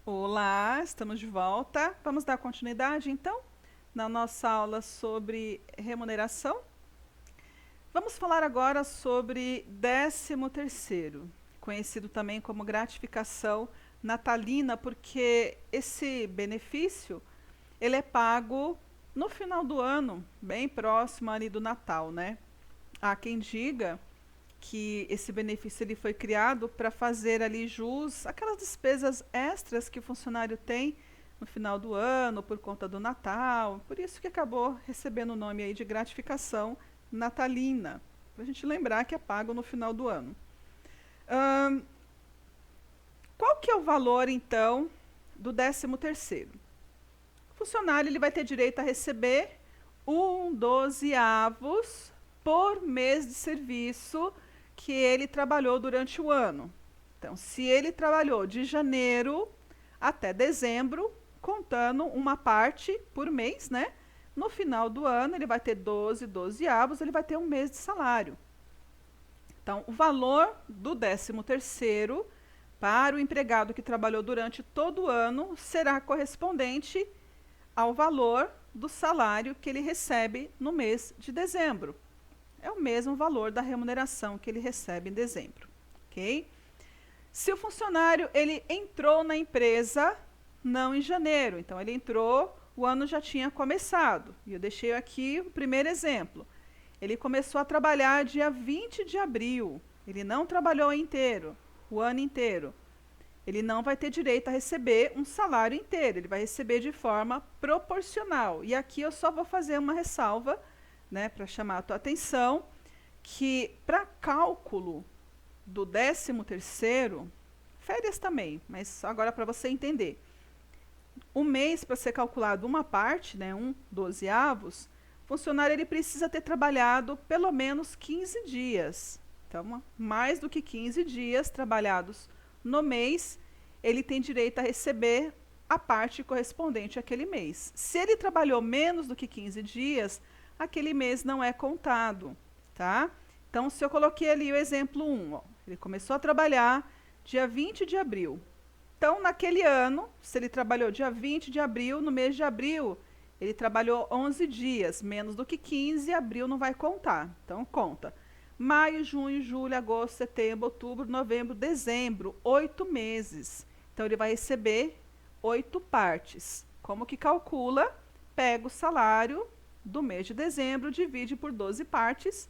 Olá, estamos de volta. Vamos dar continuidade, então, na nossa aula sobre remuneração. Vamos falar agora sobre 13º, conhecido também como gratificação natalina, porque esse benefício ele é pago no final do ano, bem próximo ali do Natal, né? Há quem diga que esse benefício ele foi criado para fazer ali jus aquelas despesas extras que o funcionário tem no final do ano por conta do Natal, por isso que acabou recebendo o nome aí de gratificação natalina, para a gente lembrar que é pago no final do ano. Hum, qual que é o valor então do 13º? O funcionário ele vai ter direito a receber 1/12 por mês de serviço que ele trabalhou durante o ano. Então, se ele trabalhou de janeiro até dezembro, contando uma parte por mês, né? No final do ano, ele vai ter 12/12, ele vai ter um mês de salário. Então, o valor do 13º para o empregado que trabalhou durante todo o ano será correspondente ao valor do salário que ele recebe no mês de dezembro. É o mesmo valor da remuneração que ele recebe em dezembro, ok? Se o funcionário ele entrou na empresa não em janeiro, então ele entrou, o ano já tinha começado. E eu deixei aqui o primeiro exemplo. Ele começou a trabalhar dia 20 de abril. Ele não trabalhou inteiro, o ano inteiro. Ele não vai ter direito a receber um salário inteiro, ele vai receber de forma proporcional. E aqui eu só vou fazer uma ressalva, né, para chamar a tua atenção, que para cálculo do 13º, férias também, mas agora para você entender, o mês para ser calculado uma parte, né, 1/12, o funcionário ele precisa ter trabalhado pelo menos 15 dias. Então, mais do que 15 dias trabalhados no mês, ele tem direito a receber a parte correspondente àquele mês. Se ele trabalhou menos do que 15 dias, aquele mês não é contado, tá? Então, se eu coloquei ali o exemplo 1, ó, ele começou a trabalhar dia 20 de abril. Então, naquele ano, se ele trabalhou dia 20 de abril, no mês de abril, ele trabalhou 11 dias, menos do que 15, abril não vai contar. Então, conta. Maio, junho, julho, agosto, setembro, outubro, novembro, dezembro, 8 meses. Então, ele vai receber 8 partes. Como que calcula? Pega o salário do mês de dezembro, divide por 12 partes,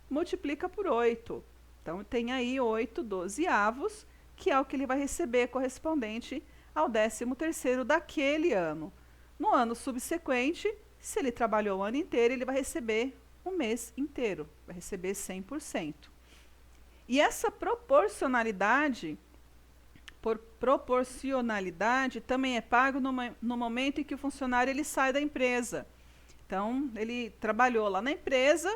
multiplica por 8. Então, tem aí 8/12, que é o que ele vai receber correspondente ao 13º daquele ano. No ano subsequente, se ele trabalhou o ano inteiro, ele vai receber o mês inteiro, vai receber 100%. E essa proporcionalidade também é pago no momento em que o funcionário ele sai da empresa. Então, ele trabalhou lá na empresa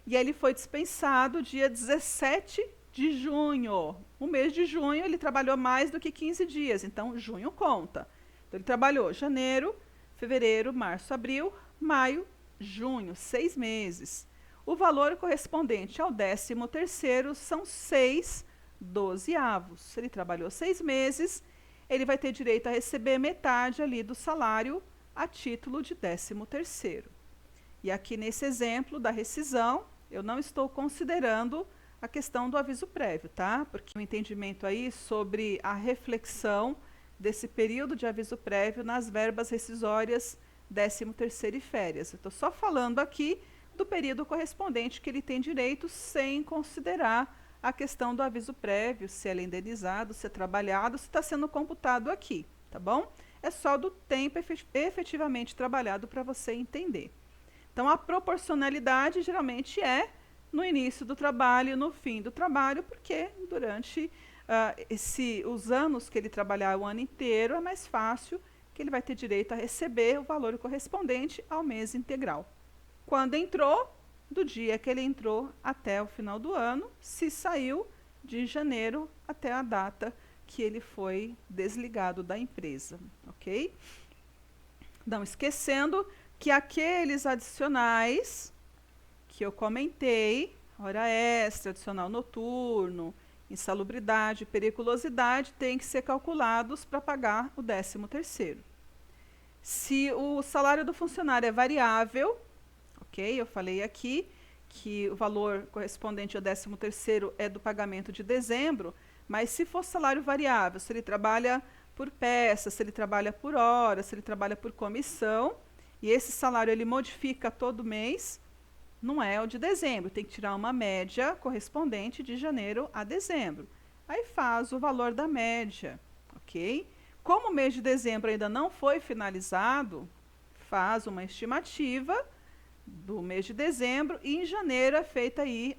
e ele foi dispensado dia 17 de junho. O mês de junho ele trabalhou mais do que 15 dias, então junho conta. Então, ele trabalhou janeiro, fevereiro, março, abril, maio, junho, 6 meses. O valor correspondente ao 13º são 6/12. Se ele trabalhou 6 meses, ele vai ter direito a receber metade ali do salário a título de 13º. E aqui nesse exemplo da rescisão, eu não estou considerando a questão do aviso prévio, tá? Porque o entendimento aí sobre a reflexão desse período de aviso prévio nas verbas rescisórias 13º e férias. Eu estou só falando aqui do período correspondente que ele tem direito, sem considerar a questão do aviso prévio, se ele é indenizado, se é trabalhado, se está sendo computado aqui, tá bom? É só do tempo efetivamente trabalhado para você entender. Então, a proporcionalidade geralmente é no início do trabalho e no fim do trabalho, porque durante os anos que ele trabalhar o ano inteiro, é mais fácil que ele vai ter direito a receber o valor correspondente ao mês integral. Quando entrou, do dia que ele entrou até o final do ano, se saiu de janeiro até a data que ele foi desligado da empresa, ok? Não esquecendo que aqueles adicionais que eu comentei, hora extra, adicional noturno insalubridade, periculosidade, têm que ser calculados para pagar o 13º. Se o salário do funcionário é variável, ok? Eu falei aqui que o valor correspondente ao 13º é do pagamento de dezembro, mas se for salário variável, se ele trabalha por peça, se ele trabalha por hora, se ele trabalha por comissão, e esse salário ele modifica todo mês, não é o de dezembro, tem que tirar uma média correspondente de janeiro a dezembro. Aí faz o valor da média, ok? Como o mês de dezembro ainda não foi finalizado, faz uma estimativa do mês de dezembro e em janeiro é feita aí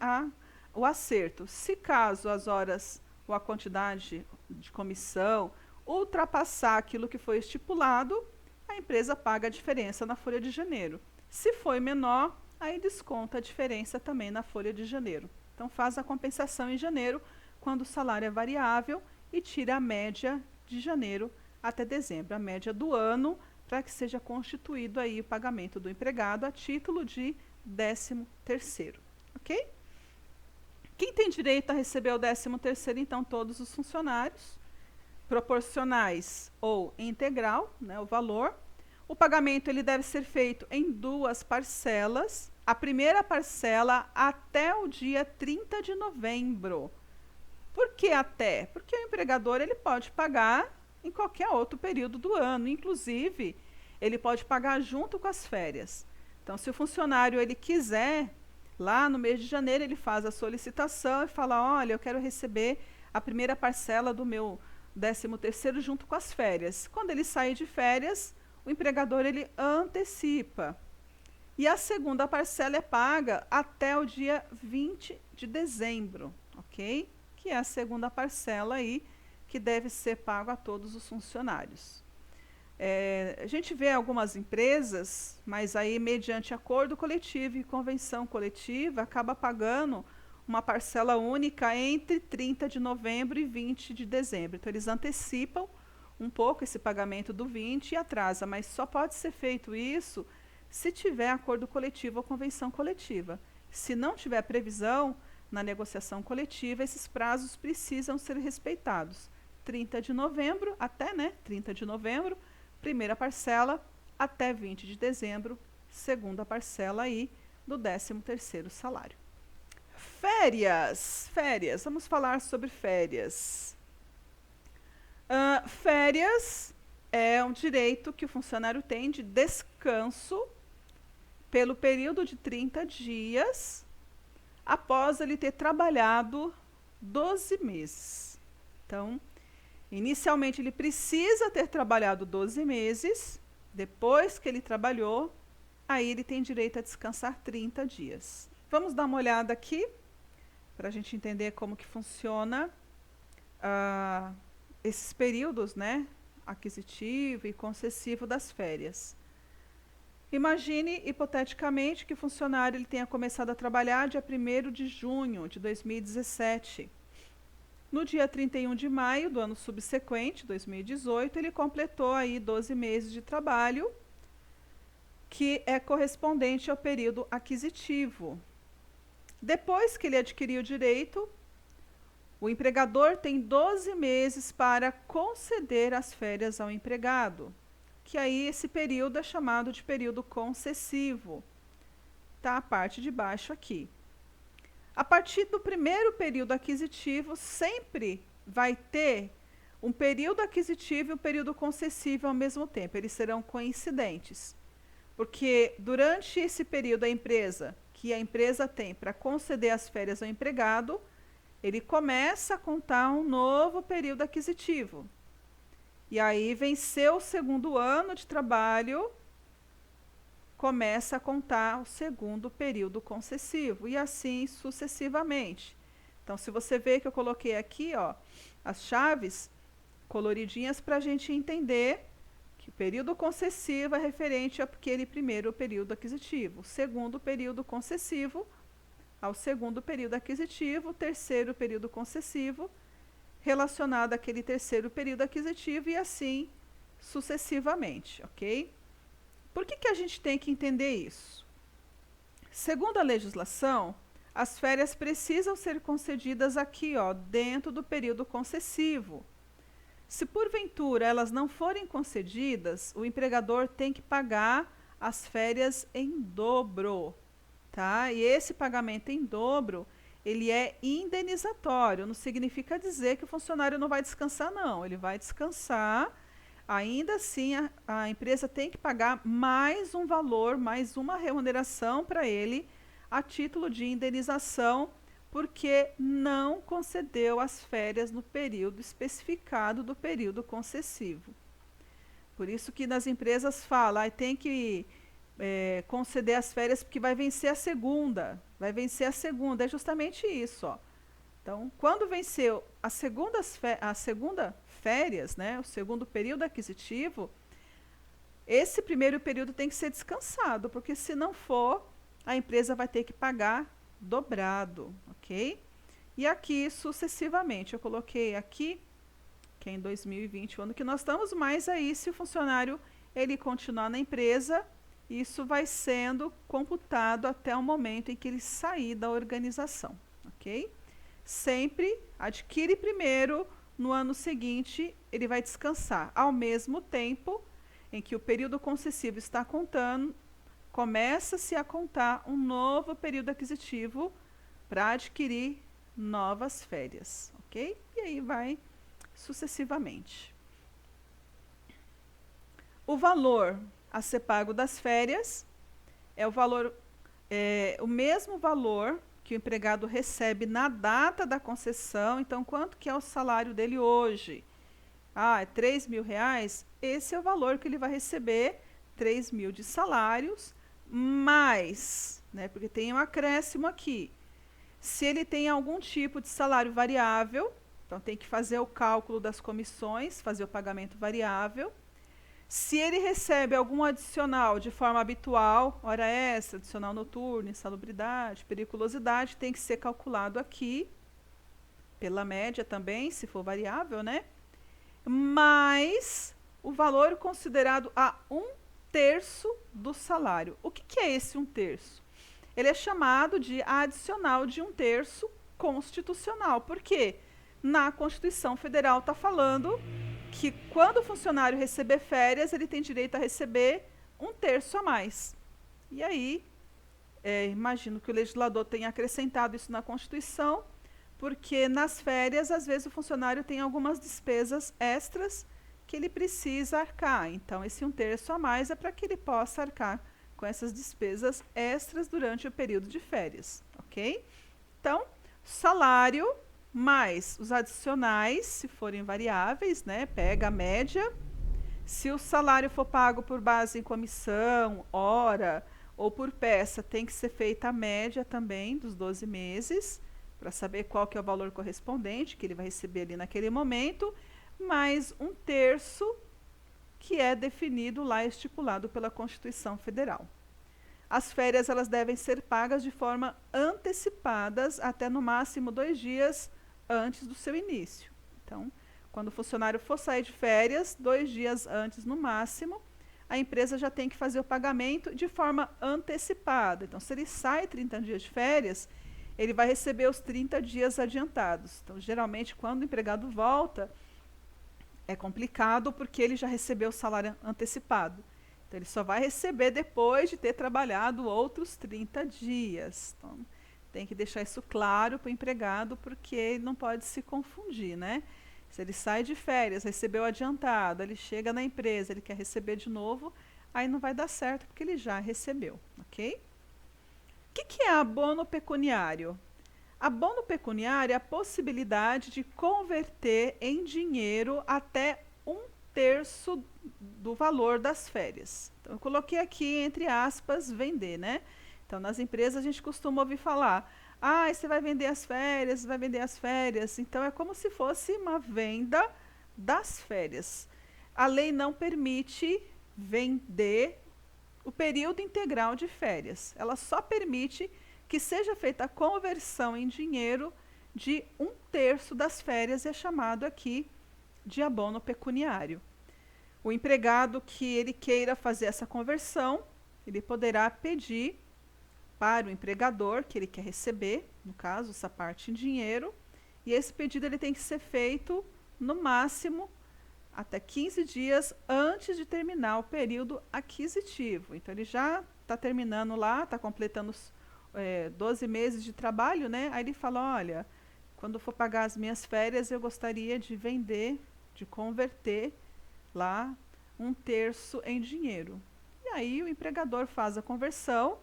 o acerto. Se caso as horas ou a quantidade de comissão ultrapassar aquilo que foi estipulado, a empresa paga a diferença na folha de janeiro. Se foi menor, aí desconta a diferença também na folha de janeiro. Então faz a compensação em janeiro, quando o salário é variável, e tira a média de janeiro até dezembro, a média do ano, para que seja constituído aí o pagamento do empregado a título de 13º, ok? Quem tem direito a receber o 13º, então, todos os funcionários, proporcionais ou integral, né, o valor. O pagamento ele deve ser feito em 2 parcelas. A primeira parcela até o dia 30 de novembro. Por que até? Porque o empregador ele pode pagar em qualquer outro período do ano. Inclusive, ele pode pagar junto com as férias. Então, se o funcionário ele quiser, lá no mês de janeiro, ele faz a solicitação e fala, olha, eu quero receber a primeira parcela do meu 13º junto com as férias. Quando ele sair de férias, o empregador ele antecipa. E a segunda parcela é paga até o dia 20 de dezembro, ok? Que é a segunda parcela aí que deve ser pago a todos os funcionários. A gente vê algumas empresas, mas aí mediante acordo coletivo e convenção coletiva, acaba pagando uma parcela única entre 30 de novembro e 20 de dezembro. Então, eles antecipam um pouco esse pagamento do 20 e atrasa, mas só pode ser feito isso se tiver acordo coletivo ou convenção coletiva. Se não tiver previsão na negociação coletiva, esses prazos precisam ser respeitados. 30 de novembro, até 30 de novembro, primeira parcela, até 20 de dezembro, segunda parcela aí do 13º salário. Férias, vamos falar sobre férias. Férias é um direito que o funcionário tem de descanso pelo período de 30 dias após ele ter trabalhado 12 meses. Então, inicialmente ele precisa ter trabalhado 12 meses, depois que ele trabalhou, aí ele tem direito a descansar 30 dias. Vamos dar uma olhada aqui, para a gente entender como que funciona esses períodos, né, aquisitivo e concessivo das férias. Imagine, hipoteticamente, que o funcionário ele tenha começado a trabalhar dia 1º de junho de 2017. No dia 31 de maio do ano subsequente, 2018, ele completou aí 12 meses de trabalho, que é correspondente ao período aquisitivo. Depois que ele adquiriu o direito, o empregador tem 12 meses para conceder as férias ao empregado, que aí esse período é chamado de período concessivo. Tá a parte de baixo aqui. A partir do primeiro período aquisitivo, sempre vai ter um período aquisitivo e um período concessivo ao mesmo tempo. Eles serão coincidentes. Porque durante esse período a empresa tem para conceder as férias ao empregado, ele começa a contar um novo período aquisitivo. E aí, venceu o segundo ano de trabalho, começa a contar o segundo período concessivo, e assim sucessivamente. Então, se você vê que eu coloquei aqui, ó, as chaves coloridinhas para a gente entender que o período concessivo é referente àquele primeiro período aquisitivo, o segundo período concessivo ao segundo período aquisitivo, o terceiro período concessivo, relacionado àquele terceiro período aquisitivo e assim sucessivamente, ok? Por que a gente tem que entender isso? Segundo a legislação, as férias precisam ser concedidas aqui, ó, dentro do período concessivo. Se porventura elas não forem concedidas, o empregador tem que pagar as férias em dobro, tá? E esse pagamento em dobro, ele é indenizatório, não significa dizer que o funcionário não vai descansar, não. Ele vai descansar, ainda assim a empresa tem que pagar mais um valor, mais uma remuneração para ele, a título de indenização, porque não concedeu as férias no período especificado do período concessivo. Por isso que nas empresas fala, tem que conceder as férias porque vai vencer a segunda. Vai vencer a segunda. É justamente isso, ó. Então, quando venceu a segunda férias, né, o segundo período aquisitivo, esse primeiro período tem que ser descansado, porque se não for, a empresa vai ter que pagar dobrado, ok? E aqui sucessivamente, eu coloquei aqui, que é em 2020, o ano que nós estamos, mas aí se o funcionário ele continuar na empresa, isso vai sendo computado até o momento em que ele sair da organização, ok? Sempre adquire primeiro, no ano seguinte ele vai descansar. Ao mesmo tempo em que o período concessivo está contando, começa-se a contar um novo período aquisitivo para adquirir novas férias, ok? E aí vai sucessivamente. O valor a ser pago das férias é o mesmo valor que o empregado recebe na data da concessão. Então, quanto que é o salário dele hoje? É R$ 3.000. Esse é o valor que ele vai receber, 3.000 de salários, mais, né, porque tem um acréscimo aqui. Se ele tem algum tipo de salário variável, então tem que fazer o cálculo das comissões, fazer o pagamento variável. Se ele recebe algum adicional de forma habitual, hora extra, adicional noturno, insalubridade, periculosidade, tem que ser calculado aqui, pela média também, se for variável, né? Mais o valor considerado a 1/3 do salário. O que é esse 1/3? Ele é chamado de adicional de 1/3 constitucional. Por quê? Na Constituição Federal está falando que quando o funcionário receber férias, ele tem direito a receber 1/3 a mais. E aí, imagino que o legislador tenha acrescentado isso na Constituição, porque nas férias, às vezes, o funcionário tem algumas despesas extras que ele precisa arcar. Então, esse 1/3 a mais é para que ele possa arcar com essas despesas extras durante o período de férias, ok? Então, salário mais os adicionais, se forem variáveis, né, pega a média. Se o salário for pago por base em comissão, hora ou por peça, tem que ser feita a média também dos 12 meses, para saber qual que é o valor correspondente que ele vai receber ali naquele momento, mais 1/3 que é definido lá, estipulado pela Constituição Federal. As férias elas devem ser pagas de forma antecipadas até no máximo 2 dias antes do seu início. Então, quando o funcionário for sair de férias, 2 dias antes no máximo, a empresa já tem que fazer o pagamento de forma antecipada. Então, se ele sai 30 dias de férias, ele vai receber os 30 dias adiantados. Então, geralmente, quando o empregado volta, é complicado porque ele já recebeu o salário antecipado. Então, ele só vai receber depois de ter trabalhado outros 30 dias. Então, tem que deixar isso claro para o empregado, porque ele não pode se confundir, né? Se ele sai de férias, recebeu adiantado, ele chega na empresa, ele quer receber de novo, aí não vai dar certo, porque ele já recebeu, ok? O que é abono pecuniário? Abono pecuniário é a possibilidade de converter em dinheiro até 1/3 do valor das férias. Então, eu coloquei aqui, entre aspas, vender, né? Então, nas empresas, a gente costuma ouvir falar, você vai vender as férias, vai vender as férias. Então, é como se fosse uma venda das férias. A lei não permite vender o período integral de férias. Ela só permite que seja feita a conversão em dinheiro de 1/3 das férias, é chamado aqui de abono pecuniário. O empregado que ele queira fazer essa conversão, ele poderá pedir para o empregador, que ele quer receber, no caso, essa parte em dinheiro, e esse pedido ele tem que ser feito, no máximo, até 15 dias antes de terminar o período aquisitivo. Então, ele já está terminando lá, está completando os 12 meses de trabalho, né? Aí ele fala, olha, quando for pagar as minhas férias, eu gostaria de vender, de converter lá 1/3 em dinheiro. E aí o empregador faz a conversão.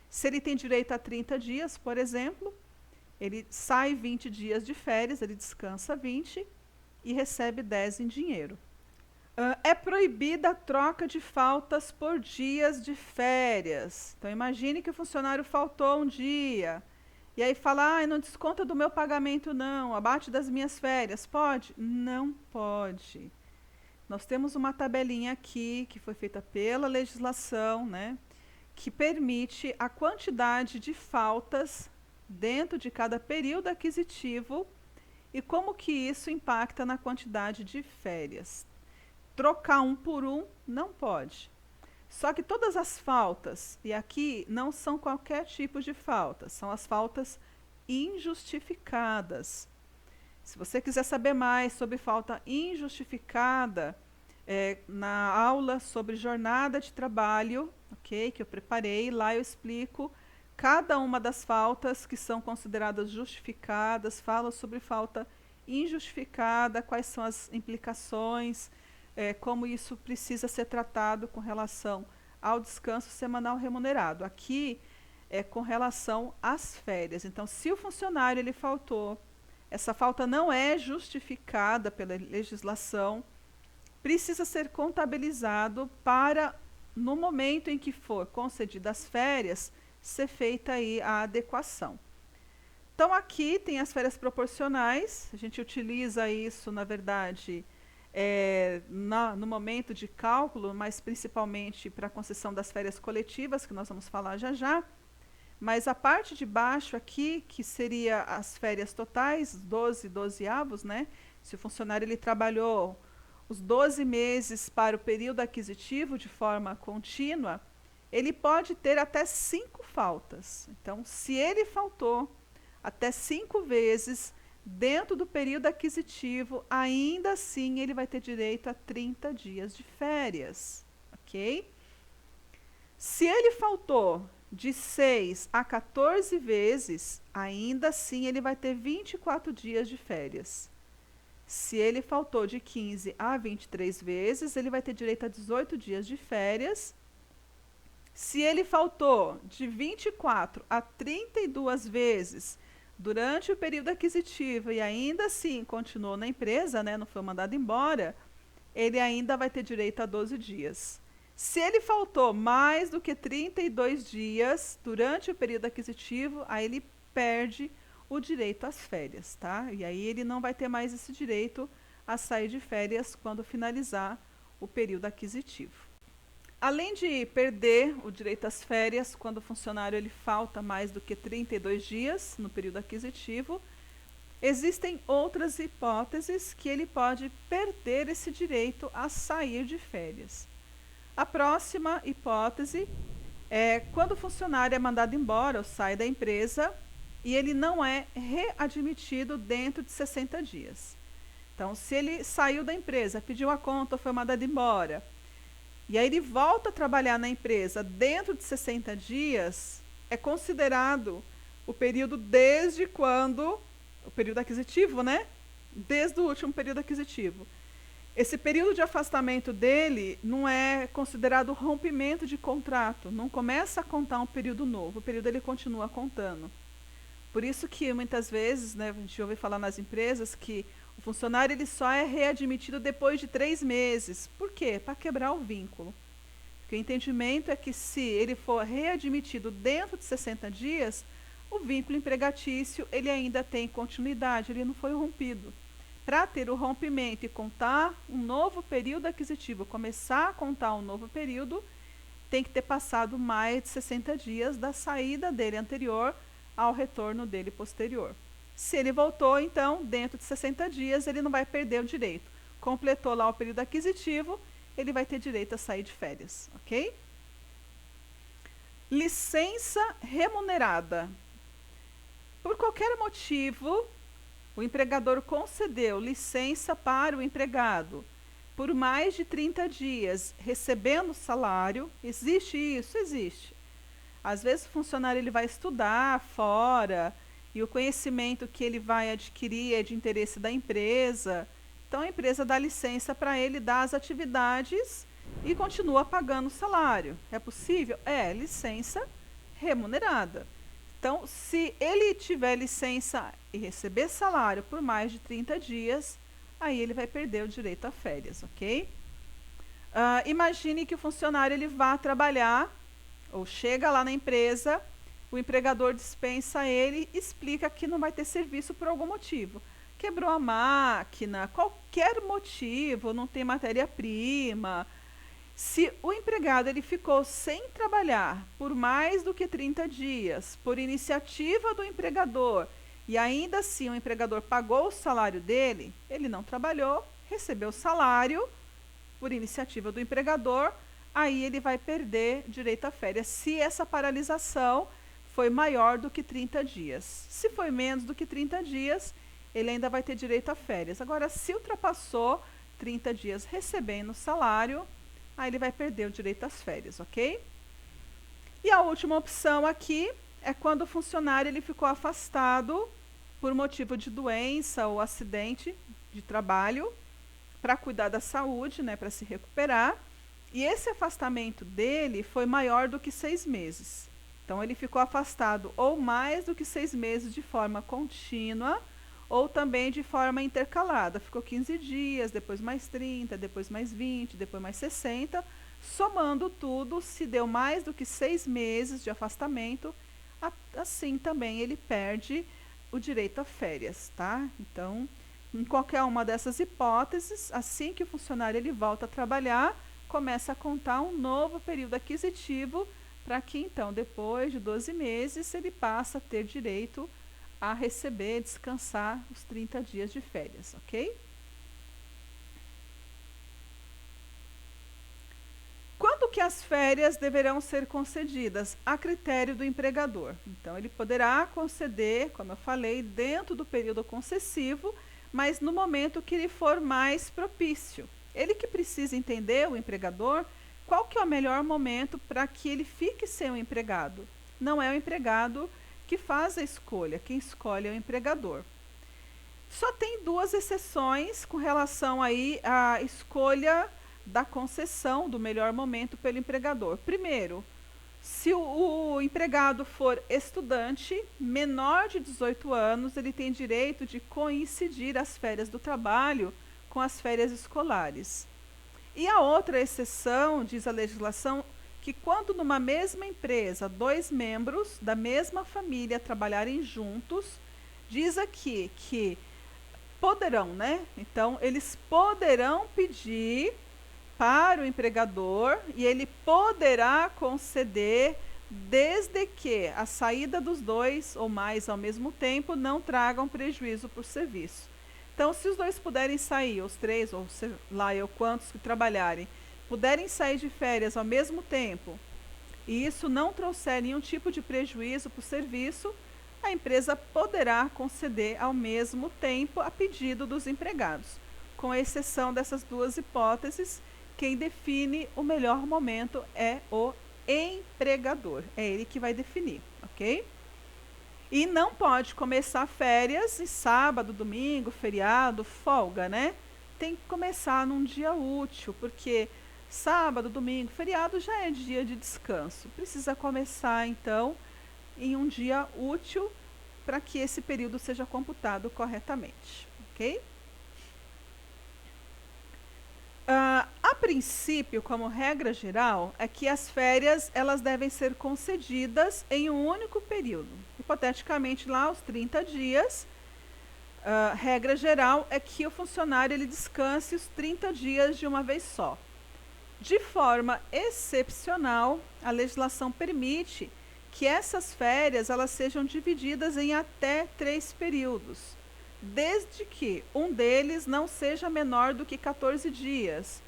Se ele tem direito a 30 dias, por exemplo, ele sai 20 dias de férias, ele descansa 20 e recebe 10 em dinheiro. É proibida a troca de faltas por dias de férias. Então, imagine que o funcionário faltou um dia. E aí fala, não desconta do meu pagamento não, abate das minhas férias. Pode? Não pode. Nós temos uma tabelinha aqui, que foi feita pela legislação, né, que permite a quantidade de faltas dentro de cada período aquisitivo e como que isso impacta na quantidade de férias. Trocar um por um não pode. Só que todas as faltas, e aqui não são qualquer tipo de falta, são as faltas injustificadas. Se você quiser saber mais sobre falta injustificada, na aula sobre jornada de trabalho, ok, que eu preparei, lá eu explico cada uma das faltas que são consideradas justificadas, falo sobre falta injustificada, quais são as implicações, como isso precisa ser tratado com relação ao descanso semanal remunerado. Aqui é com relação às férias. Então, se o funcionário ele faltou, essa falta não é justificada pela legislação, precisa ser contabilizado para, no momento em que for concedidas as férias, ser feita aí a adequação. Então, aqui tem as férias proporcionais, a gente utiliza isso, na verdade, no momento de cálculo, mas principalmente para a concessão das férias coletivas, que nós vamos falar já já. Mas a parte de baixo aqui, que seria as férias totais, 12 dozeavos, né? Se o funcionário ele trabalhou os 12 meses para o período aquisitivo de forma contínua, ele pode ter até 5 faltas. Então, se ele faltou até 5 vezes dentro do período aquisitivo, ainda assim ele vai ter direito a 30 dias de férias, ok? Se ele faltou de 6 a 14 vezes, ainda assim ele vai ter 24 dias de férias. Se ele faltou de 15 a 23 vezes, ele vai ter direito a 18 dias de férias. Se ele faltou de 24 a 32 vezes durante o período aquisitivo e ainda assim continuou na empresa, né, não foi mandado embora, ele ainda vai ter direito a 12 dias. Se ele faltou mais do que 32 dias durante o período aquisitivo, aí ele perde o direito às férias, tá? E aí ele não vai ter mais esse direito a sair de férias quando finalizar o período aquisitivo. Além de perder o direito às férias, quando o funcionário ele falta mais do que 32 dias no período aquisitivo, existem outras hipóteses que ele pode perder esse direito a sair de férias. A próxima hipótese é quando o funcionário é mandado embora ou sai da empresa e ele não é readmitido dentro de 60 dias. Então, se ele saiu da empresa, pediu a conta, foi mandado embora, e aí ele volta a trabalhar na empresa dentro de 60 dias, é considerado o período desde quando, o período aquisitivo, né? Desde o último período aquisitivo. Esse período de afastamento dele não é considerado rompimento de contrato, não começa a contar um período novo, o período ele continua contando. Por isso que muitas vezes, né, a gente ouve falar nas empresas que o funcionário ele só é readmitido depois de 3 meses. Por quê? Para quebrar o vínculo. Porque o entendimento é que se ele for readmitido dentro de 60 dias, o vínculo empregatício ele ainda tem continuidade, ele não foi rompido. Para ter o rompimento e contar um novo período aquisitivo, começar a contar um novo período, tem que ter passado mais de 60 dias da saída dele anterior ao retorno dele posterior. Se ele voltou, então, dentro de 60 dias, ele não vai perder o direito. Completou lá o período aquisitivo, ele vai ter direito a sair de férias, ok? Licença remunerada. Por qualquer motivo, o empregador concedeu licença para o empregado por mais de 30 dias, recebendo salário. Existe isso? Existe. Às vezes o funcionário ele vai estudar fora e o conhecimento que ele vai adquirir é de interesse da empresa. Então a empresa dá licença para ele dar as atividades e continua pagando o salário. É possível? É, licença remunerada. Então, se ele tiver licença e receber salário por mais de 30 dias, aí ele vai perder o direito a férias, ok? Imagine que o funcionário ele vá trabalhar, ou chega lá na empresa, o empregador dispensa ele, explica que não vai ter serviço por algum motivo. Quebrou a máquina, qualquer motivo, não tem matéria-prima. Se o empregado ele ficou sem trabalhar por mais do que 30 dias, por iniciativa do empregador, e ainda assim o empregador pagou o salário dele, ele não trabalhou, recebeu o salário por iniciativa do empregador, aí ele vai perder direito a férias, se essa paralisação foi maior do que 30 dias. Se foi menos do que 30 dias, ele ainda vai ter direito a férias. Agora, se ultrapassou 30 dias recebendo o salário, aí ele vai perder o direito às férias, ok? E a última opção aqui é quando o funcionário ele ficou afastado por motivo de doença ou acidente de trabalho, para cuidar da saúde, né, para se recuperar. E esse afastamento dele foi maior do que 6 meses. Então, ele ficou afastado ou mais do que 6 meses de forma contínua, ou também de forma intercalada. Ficou 15 dias, depois mais 30, depois mais 20, depois mais 60. Somando tudo, se deu mais do que 6 meses de afastamento, assim também ele perde o direito a férias, tá? Então, em qualquer uma dessas hipóteses, assim que o funcionário ele volta a trabalhar, começa a contar um novo período aquisitivo, para que então, depois de 12 meses, ele passa a ter direito a receber, descansar os 30 dias de férias, ok? Quando que as férias deverão ser concedidas? A critério do empregador. Então, ele poderá conceder, como eu falei, dentro do período concessivo, mas no momento que lhe for mais propício. Ele que precisa entender, o empregador, qual que é o melhor momento para que ele fique sem o empregado. Não é o empregado que faz a escolha, quem escolhe é o empregador. Só tem 2 exceções com relação aí à escolha da concessão do melhor momento pelo empregador. Primeiro, se o empregado for estudante, menor de 18 anos, ele tem direito de coincidir as férias do trabalho com as férias escolares. E a outra exceção, diz a legislação, que quando numa mesma empresa 2 membros da mesma família trabalharem juntos, diz aqui que poderão, né? Então, eles poderão pedir para o empregador e ele poderá conceder desde que a saída dos 2 ou mais ao mesmo tempo não tragam prejuízo para o serviço. Então, se os 2 puderem sair, os 3 ou sei lá eu quantos que trabalharem, puderem sair de férias ao mesmo tempo, e isso não trouxer nenhum tipo de prejuízo para o serviço, a empresa poderá conceder ao mesmo tempo a pedido dos empregados. Com exceção dessas 2 hipóteses, quem define o melhor momento é o empregador. É ele que vai definir, ok? E não pode começar férias em sábado, domingo, feriado, folga, né? Tem que começar num dia útil, porque sábado, domingo, feriado já é dia de descanso. Precisa começar, então, em um dia útil para que esse período seja computado corretamente, ok? A princípio, como regra geral, é que as férias elas devem ser concedidas em um único período. Hipoteticamente, lá os 30 dias, regra geral é que o funcionário ele descanse os 30 dias de uma vez só. De forma excepcional, a legislação permite que essas férias elas sejam divididas em até 3 períodos, desde que um deles não seja menor do que 14 dias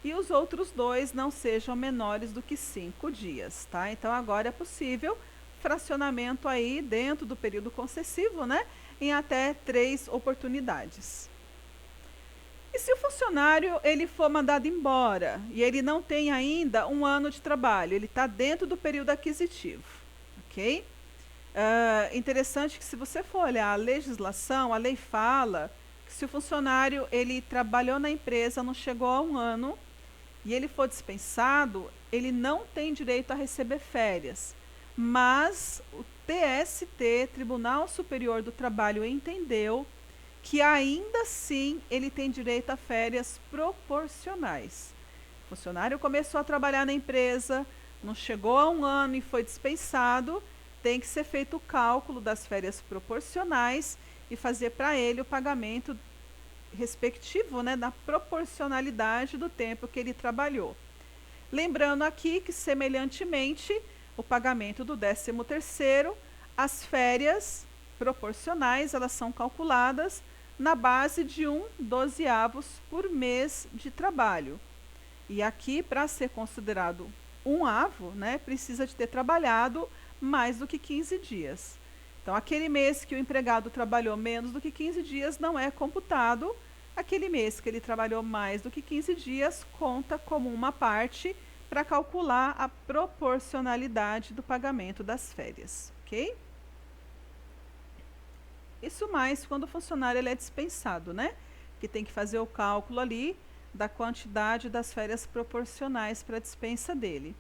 e os outros 2 não sejam menores do que 5 dias, tá? Então, agora é possível fracionamento aí dentro do período concessivo, né? Em até 3 oportunidades. E se o funcionário ele for mandado embora e ele não tem ainda um ano de trabalho, ele está dentro do período aquisitivo, ok? Interessante que se você for olhar a legislação, a lei fala que se o funcionário ele trabalhou na empresa, não chegou a um ano e ele for dispensado, ele não tem direito a receber férias. Mas o TST, Tribunal Superior do Trabalho, entendeu que ainda assim ele tem direito a férias proporcionais. O funcionário começou a trabalhar na empresa, não chegou a um ano e foi dispensado, tem que ser feito o cálculo das férias proporcionais e fazer para ele o pagamento respectivo, né, da proporcionalidade do tempo que ele trabalhou. Lembrando aqui que, semelhantemente, o pagamento do 13º, as férias proporcionais, elas são calculadas na base de 1/12 por mês de trabalho. E aqui, para ser considerado um avo, né, precisa de ter trabalhado mais do que 15 dias. Então, aquele mês que o empregado trabalhou menos do que 15 dias não é computado. Aquele mês que ele trabalhou mais do que 15 dias conta como uma parte para calcular a proporcionalidade do pagamento das férias, ok? Isso mais quando o funcionário ele é dispensado, né? Que tem que fazer o cálculo ali da quantidade das férias proporcionais para a dispensa dele.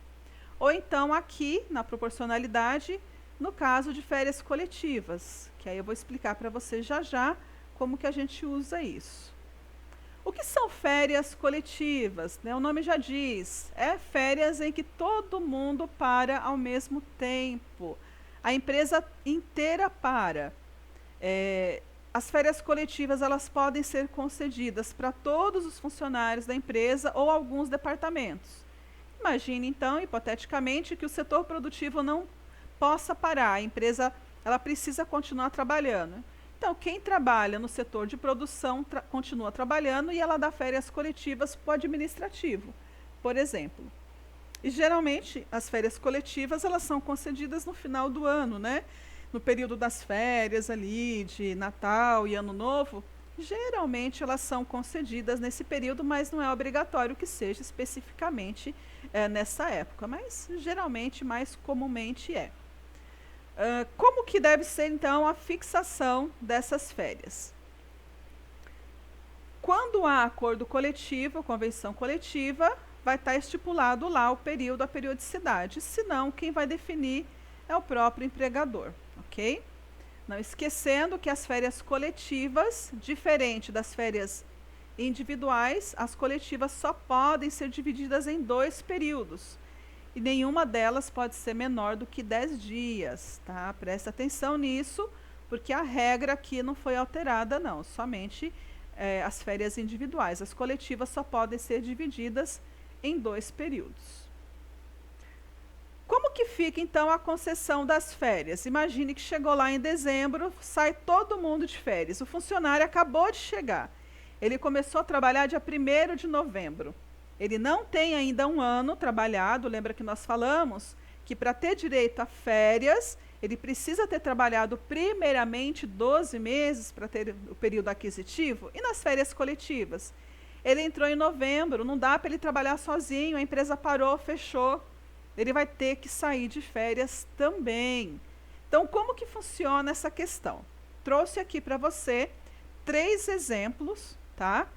Ou então aqui, na proporcionalidade, no caso de férias coletivas, que aí eu vou explicar para você já já como que a gente usa isso. O que são férias coletivas? Né? O nome já diz, é férias em que todo mundo para ao mesmo tempo. A empresa inteira para. As férias coletivas elas podem ser concedidas para todos os funcionários da empresa ou alguns departamentos. Imagine, então, hipoteticamente, que o setor produtivo não possa parar, a empresa ela precisa continuar trabalhando. Então, quem trabalha no setor de produção continua trabalhando e ela dá férias coletivas para o administrativo, por exemplo. E, geralmente, as férias coletivas elas são concedidas no final do ano, né? No período das férias ali, de Natal e Ano Novo, geralmente elas são concedidas nesse período, mas não é obrigatório que seja especificamente nessa época, mas geralmente, mais comumente é. Como que deve ser, então, a fixação dessas férias? Quando há acordo coletivo, convenção coletiva, vai estar estipulado lá o período, a periodicidade, senão quem vai definir é o próprio empregador, ok? Não esquecendo que as férias coletivas, diferente das férias individuais, as coletivas só podem ser divididas em 2 períodos. E nenhuma delas pode ser menor do que 10 dias, tá? Presta atenção nisso, porque a regra aqui não foi alterada, não. Somente as férias individuais. As coletivas só podem ser divididas em 2 períodos. Como que fica, então, a concessão das férias? Imagine que chegou lá em dezembro, sai todo mundo de férias. O funcionário acabou de chegar. Ele começou a trabalhar dia 1º de novembro. Ele não tem ainda um ano trabalhado. Lembra que nós falamos que para ter direito a férias, ele precisa ter trabalhado primeiramente 12 meses para ter o período aquisitivo? E nas férias coletivas? Ele entrou em novembro, não dá para ele trabalhar sozinho, a empresa parou, fechou. Ele vai ter que sair de férias também. Então, como que funciona essa questão? Trouxe aqui para você 3 exemplos, tá?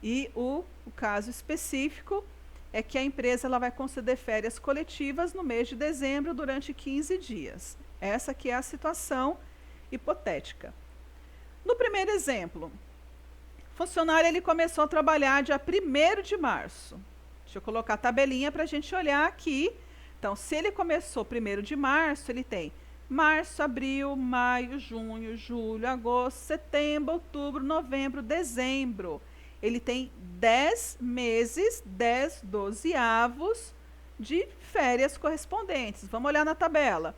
E o caso específico é que a empresa ela vai conceder férias coletivas no mês de dezembro durante 15 dias. Essa aqui é a situação hipotética. No primeiro exemplo, o funcionário ele começou a trabalhar dia 1º de março. Deixa eu colocar a tabelinha para a gente olhar aqui. Então, se ele começou 1º de março, ele tem março, abril, maio, junho, julho, agosto, setembro, outubro, novembro, dezembro. Ele tem 10 meses, 10 dozeavos de férias correspondentes. Vamos olhar na tabela.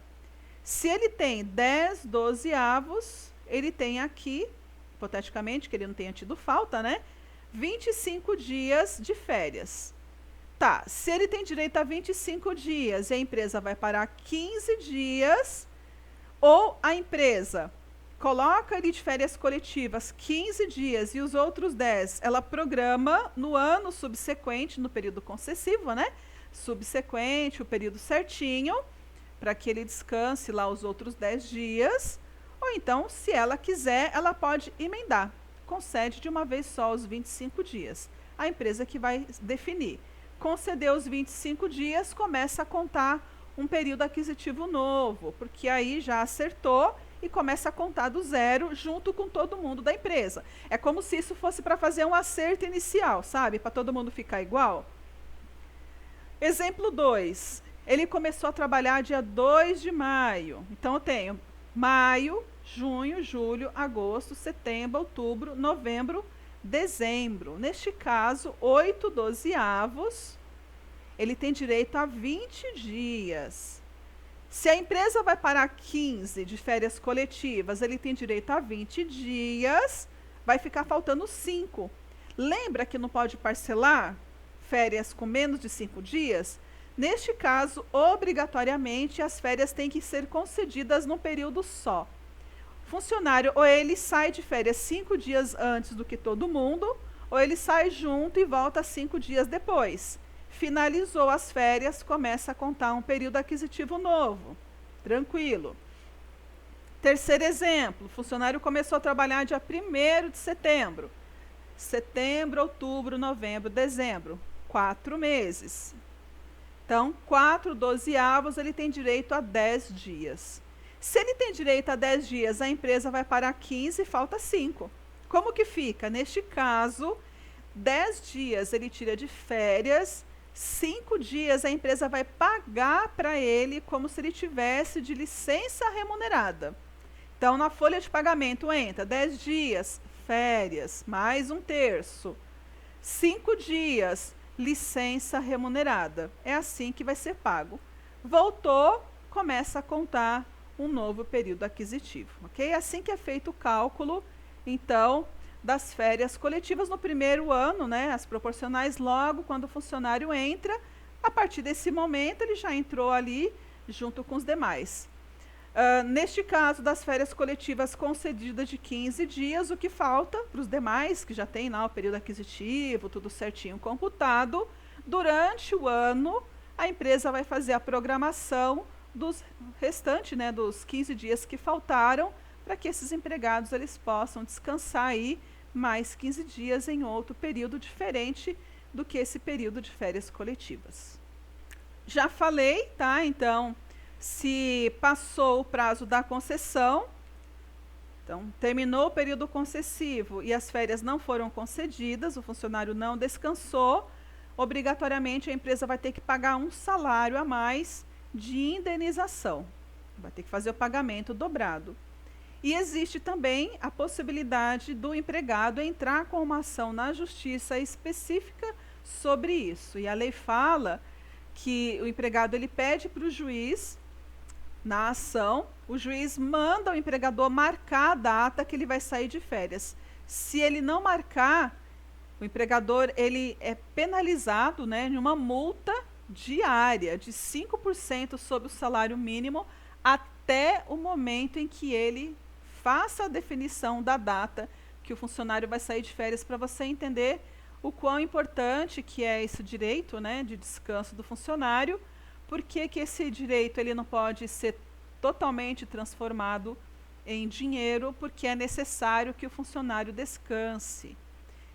Se ele tem 10 dozeavos, ele tem aqui, hipoteticamente, que ele não tenha tido falta, né? 25 dias de férias. Tá, se ele tem direito a 25 dias e a empresa vai parar 15 dias, ou a empresa coloca ele de férias coletivas 15 dias e os outros 10 ela programa no ano subsequente, no período concessivo, né? Subsequente, o período certinho, para que ele descanse lá os outros 10 dias. Ou então, se ela quiser, ela pode emendar. Concede de uma vez só os 25 dias. A empresa que vai definir. Concedeu os 25 dias, começa a contar um período aquisitivo novo, porque aí já acertou e começa a contar do zero junto com todo mundo da empresa. É como se isso fosse para fazer um acerto inicial, sabe? Para todo mundo ficar igual. Exemplo 2. Ele começou a trabalhar dia 2 de maio. Então, eu tenho maio, junho, julho, agosto, setembro, outubro, novembro, dezembro. Neste caso, 8/12, ele tem direito a 20 dias. Se a empresa vai parar 15 de férias coletivas, ele tem direito a 20 dias, vai ficar faltando 5. Lembra que não pode parcelar férias com menos de 5 dias? Neste caso, obrigatoriamente, as férias têm que ser concedidas num período só. Funcionário, ou ele sai de férias 5 dias antes do que todo mundo, ou ele sai junto e volta 5 dias depois. Finalizou as férias, começa a contar um período aquisitivo novo. Tranquilo. Terceiro exemplo, o funcionário começou a trabalhar dia 1º de setembro. Setembro, outubro, novembro, dezembro. 4 meses. Então, 4/12, ele tem direito a 10 dias. Se ele tem direito a 10 dias, a empresa vai parar 15 e falta 5. Como que fica? Neste caso, 10 dias ele tira de férias, 5 dias a empresa vai pagar para ele como se ele tivesse de licença remunerada. Então, na folha de pagamento entra 10 dias, férias, mais 1/3. 5 dias, licença remunerada. É assim que vai ser pago. Voltou, começa a contar um novo período aquisitivo, ok? É assim que é feito o cálculo, então, das férias coletivas no primeiro ano, né? As proporcionais logo quando o funcionário entra, a partir desse momento ele já entrou ali junto com os demais. Neste caso das férias coletivas concedidas de 15 dias, o que falta para os demais, que já tem lá o período aquisitivo, tudo certinho computado, durante o ano a empresa vai fazer a programação dos restantes, né, dos 15 dias que faltaram, para que esses empregados eles possam descansar aí mais 15 dias em outro período diferente do que esse período de férias coletivas. Já falei, tá? Então, se passou o prazo da concessão, então terminou o período concessivo e as férias não foram concedidas, o funcionário não descansou, obrigatoriamente a empresa vai ter que pagar um salário a mais de indenização. Vai ter que fazer o pagamento dobrado. E existe também a possibilidade do empregado entrar com uma ação na justiça específica sobre isso. E a lei fala que o empregado ele pede para o juiz, na ação, o juiz manda o empregador marcar a data que ele vai sair de férias. Se ele não marcar, o empregador ele é penalizado, né, em uma multa diária de 5% sobre o salário mínimo até o momento em que ele faça a definição da data que o funcionário vai sair de férias, para você entender o quão importante que é esse direito, né, de descanso do funcionário. Por que que esse direito ele não pode ser totalmente transformado em dinheiro? Porque é necessário que o funcionário descanse.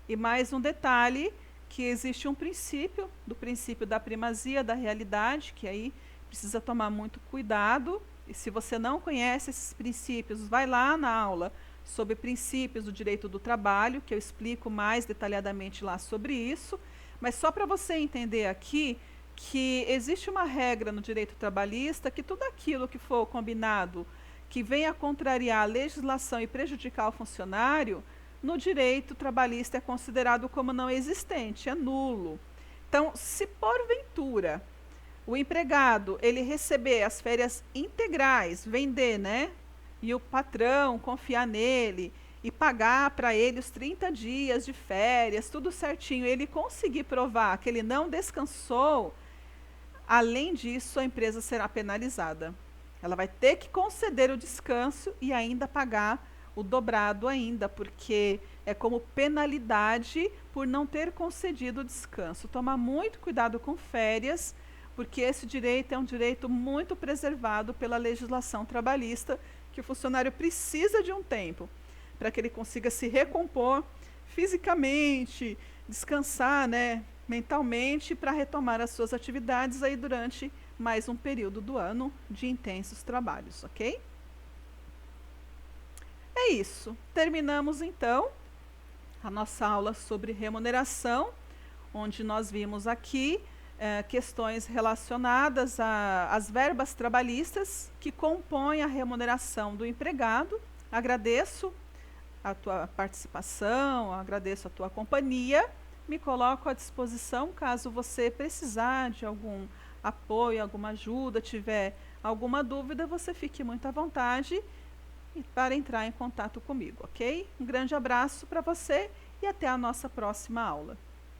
E mais um detalhe, que existe um princípio, do princípio da primazia da realidade, que aí precisa tomar muito cuidado. E se você não conhece esses princípios, vai lá na aula sobre princípios do direito do trabalho, que eu explico mais detalhadamente lá sobre isso. Mas só para você entender aqui, que existe uma regra no direito trabalhista que tudo aquilo que for combinado que venha a contrariar a legislação e prejudicar o funcionário, no direito trabalhista é considerado como não existente, é nulo. Então, se porventura o empregado ele receber as férias integrais, vender, né? E o patrão confiar nele e pagar para ele os 30 dias de férias, tudo certinho, ele conseguir provar que ele não descansou, além disso, a empresa será penalizada. Ela vai ter que conceder o descanso e ainda pagar o dobrado ainda, porque é como penalidade por não ter concedido o descanso. Tomar muito cuidado com férias, porque esse direito é um direito muito preservado pela legislação trabalhista, que o funcionário precisa de um tempo para que ele consiga se recompor fisicamente, descansar, né, mentalmente, para retomar as suas atividades aí durante mais um período do ano de intensos trabalhos, ok? É isso. Terminamos então a nossa aula sobre remuneração, onde nós vimos aqui questões relacionadas às verbas trabalhistas que compõem a remuneração do empregado. Agradeço a tua participação, agradeço a tua companhia. Me coloco à disposição caso você precisar de algum apoio, alguma ajuda, tiver alguma dúvida, você fique muito à vontade para entrar em contato comigo, ok? Um grande abraço para você e até a nossa próxima aula.